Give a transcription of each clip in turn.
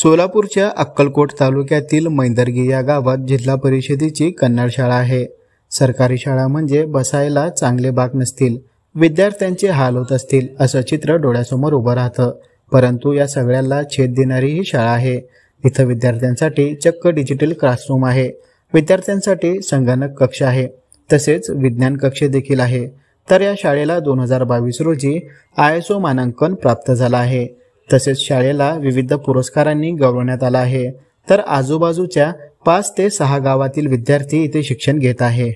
सोलापूरच्या अक्कलकोट तालुक्यातील मैंदर्गी या गावात जिल्हा परिषदेची कन्नड शाळा आहे। सरकारी शाळा म्हणजे बसायला चांगले बाक नसतील, विद्यार्थ्यांचे हाल होत असतील असं चित्र डोळ्यासमोर उभं राहतं। परंतु या सगळ्याला छेद देणारी ही शाळा आहे। इथं विद्यार्थ्यांसाठी चक्क डिजिटल क्लासरूम आहे, विद्यार्थ्यांसाठी संगणक कक्ष आहे, तसेच विज्ञान कक्ष देखील आहे। तर या शाळेला 2022 रोजी ISO मानांकन प्राप्त झाला आहे। तसेच शाळेला विविध पुरस्कारांनी गौरवण्यात आलं आहे। तर आजूबाजूच्या 5 ते 6 गावातील विद्यार्थी इथे शिक्षण घेत आहे।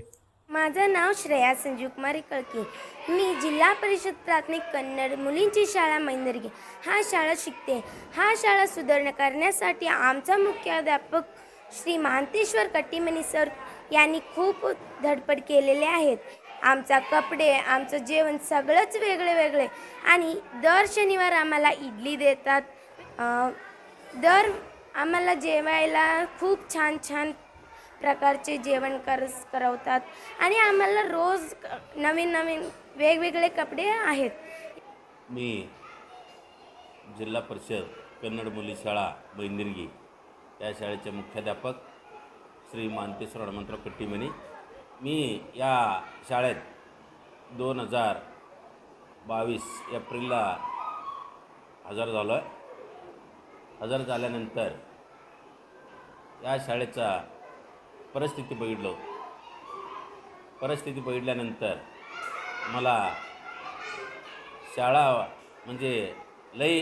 माझं नाव श्रेया संजीव कुमारी कळके। मी जिल्हा परिषद प्राथमिक कन्नड मुलींची शाळा मैंदर्गी हा शाळा शिकते। हा शाळा सुधारणा करण्यासाठी आमचा मुख्याध्यापक श्री महांतेश्वर कट्टीमनी सर यांनी खूप धडपड केलेले आहेत। आमचा कपडे, आमचं जेवण सगळंच वेगळे आणि दर शनिवार आम्हाला इडली देतात। दर आम्हाला जेवायला खूप छान प्रकारचे जेवण करवतात आणि आम्हाला रोज नवीन वेगवेगळे कपडे आहेत। मी जिल्हा परिषद कन्नड मुली शाळा मैंदर्गी या शाळेचे मुख्याध्यापक श्री महांतेश्वर हनुमंतराव कट्टीमनी। मी या शाळेत 2022 एप्रिलला हजर झालो आहे। हजर झाल्यानंतर या शाळेचा परिस्थिती बघितल्यानंतर मला शाळा म्हणजे लई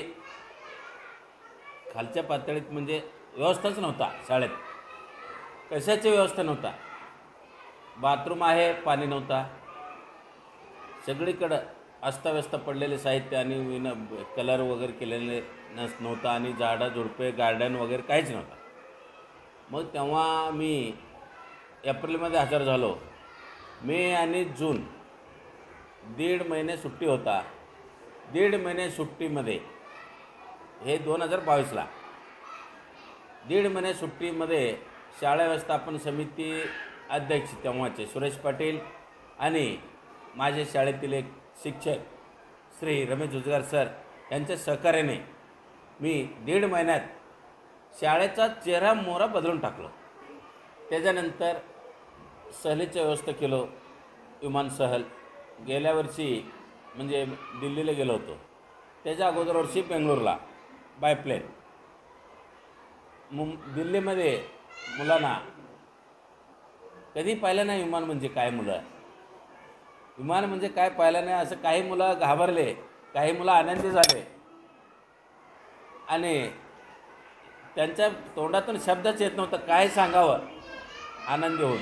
खालच्या पातळीत म्हणजे व्यवस्थाच नव्हता। शाळेत कशाची व्यवस्था नव्हता, बाथरूम आहे, पाणी नव्हता, सगळीकडं अस्ताव्यस्त पडलेले साहित्य आणि कलर वगैरे केलेले नव्हता आणि झाडं झुडपे गार्डन वगैरे काहीच नव्हतं। मग तेव्हा मी एप्रिलमध्ये हजर झालो। मे आणि जून 1.5 महिने सुट्टी होता। 1.5 महिने सुट्टीमध्ये हे 2022ला 1.5 महिने सुट्टीमध्ये शाळा व्यवस्थापन समिती अध्यक्ष तेव्हाचे सुरेश पाटील आणि माझ्या शाळेतील एक शिक्षक श्री रमेश जुजगार सर यांच्या सहकार्याने मी 1.5 महिन्यात शाळेचा चेहरा मोहरा बदलून टाकलो। त्याच्यानंतर सहलीची व्यवस्था केलो, विमान सहल। गेल्या वर्षी म्हणजे दिल्लीला गेलो होतो, त्याच्या अगोदर वर्षी बेंगळूरला बाय प्लेन। दिल्लीमध्ये मुलांना कधी पाहिलं नाही विमान म्हणजे काय, विमान म्हणजे काय पाहिलं नाही असं। काही मुलं घाबरले, काही मुलं आनंदी झाले आणि त्यांच्या तोंडातून शब्दच येत नव्हतं काय सांगावं आनंदी होऊन।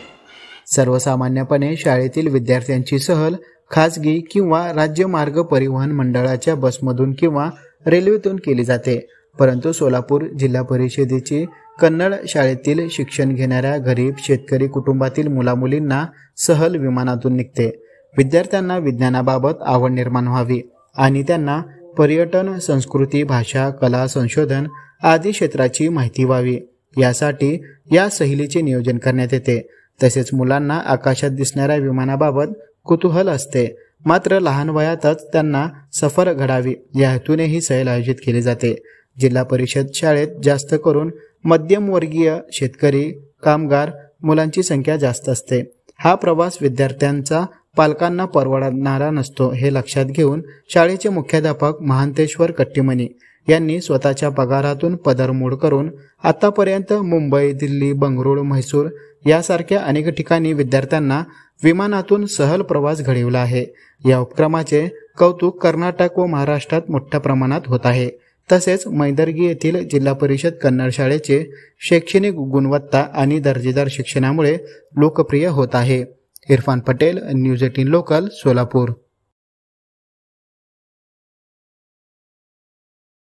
सर्वसामान्यपणे शाळेतील विद्यार्थ्यांची सहल खाजगी किंवा राज्य मार्ग परिवहन मंडळाच्या बसमधून किंवा रेल्वेतून केली जाते। परंतु सोलापूर जिल्हा परिषदेची कन्नड शाळेतील शिक्षण घेणाऱ्या गरीब शेतकरी कुटुंबातील मुलामुलींना सहल विमानातून निघते। विद्यार्थ्यांना विज्ञानाबाबत आवड निर्माण व्हावी आणि त्यांना पर्यटन, संस्कृती, भाषा, कला, संशोधन आदी क्षेत्राची माहिती व्हावी यासाठी या सहलीचे नियोजन करण्यात येते। तसेच मुलांना आकाशात दिसणाऱ्या विमानाबाबत कुतूहल असते, मात्र लहान वयातच त्यांना सफर घडावी या हेतूने ही सहल आयोजित केली जाते। जिल्हा परिषद शाळेत जास्त करून मध्यमवर्गीय शेतकरी, कामगार मुलांची संख्या जास्त असते। हा प्रवास विद्यार्थ्यांचा पालकांना परवडणारा नसतो हे लक्षात घेऊन शाळेचे मुख्याध्यापक महांतेश्वर कट्टीमनी यांनी स्वतःच्या पगारातून पदरमोड करून आतापर्यंत मुंबई, दिल्ली, बंगळुरू, म्हैसूर यासारख्या अनेक ठिकाणी विद्यार्थ्यांना विमानातून सहल प्रवास घडविला आहे। या उपक्रमाचे कौतुक कर्नाटक व महाराष्ट्रात मोठ्या प्रमाणात होत आहे। तसेच मैंदर्गी येथील जिल्हा परिषद कन्नड शाळेचे शैक्षणिक गुणवत्ता आणि दर्जेदार शिक्षणामुळे लोकप्रिय होत आहे। Irfan Patel, news 18 local, Solapur.